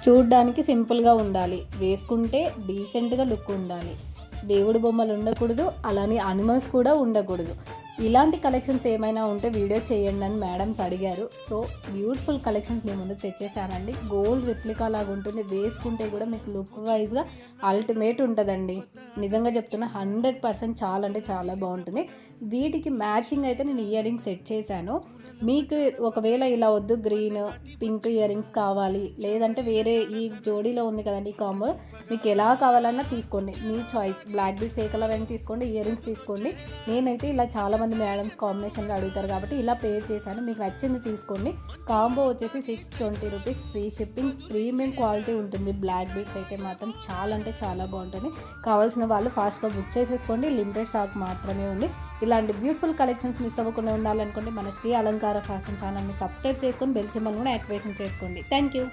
చూడ్డానికి సింపుల్గా ఉండాలి, వేసుకుంటే డీసెంట్గా లుక్ ఉండాలి, దేవుడి బొమ్మలు ఉండకూడదు, అలానే అనిమల్స్ కూడా ఉండకూడదు. ఇలాంటి కలెక్షన్స్ ఏమైనా ఉంటే వీడియో చేయండి అని మేడమ్స్ అడిగారు. సో బ్యూటిఫుల్ కలెక్షన్స్ మీ ముందుకు తెచ్చేసానండి. గోల్డ్ రిప్లికా లాగా ఉంటుంది, వేసుకుంటే కూడా మీకు లుక్ వైజ్గా అల్టిమేట్ ఉంటుందండి. నిజంగా చెప్తున్నా 100% చాలా అంటే చాలా బాగుంటుంది. వీటికి మ్యాచింగ్ అయితే నేను ఇయర్ రింగ్స్ సెట్ చేశాను. మీకు ఒకవేళ ఇలా వద్దు, గ్రీన్ పింక్ ఇయర్ రింగ్స్ కావాలి, లేదంటే వేరే ఈ జోడీలో ఉంది కదండి ఈ కాంబో, మీకు ఎలా కావాలన్నా తీసుకోండి, మీ చాయిస్. బ్లాక్ బీడ్స్ ఏ కలర్ అయినా తీసుకోండి, ఇయర్ రింగ్స్ తీసుకోండి. నేనైతే ఇలా చాలామంది మేడమ్స్ కాంబినేషన్లో అడుగుతారు కాబట్టి ఇలా పేర్ చేశాను. మీకు నచ్చింది తీసుకోండి. కాంబో వచ్చేసి 620 rupees, free shipping, premium quality ఉంటుంది. బ్లాక్ బీడ్స్ అయితే మాత్రం చాలా అంటే చాలా బాగుంటుంది. కావాల్సిన వాళ్ళు ఫాస్ట్గా బుక్ చేసేసుకోండి, లిమిటెడ్ స్టాక్ మాత్రమే ఉంది. ఇలాంటి బ్యూటిఫుల్ కలెక్షన్స్ మిస్ అవ్వకుండా ఉండాలనుకోండి మన శ్రీ అలంకార ఫ్యాషన్ ఛానల్ని సబ్స్క్రైబ్ చేసుకొని బెల్ సింబల్ కూడా యాక్టివేషన్ చేసుకోండి. Thank you.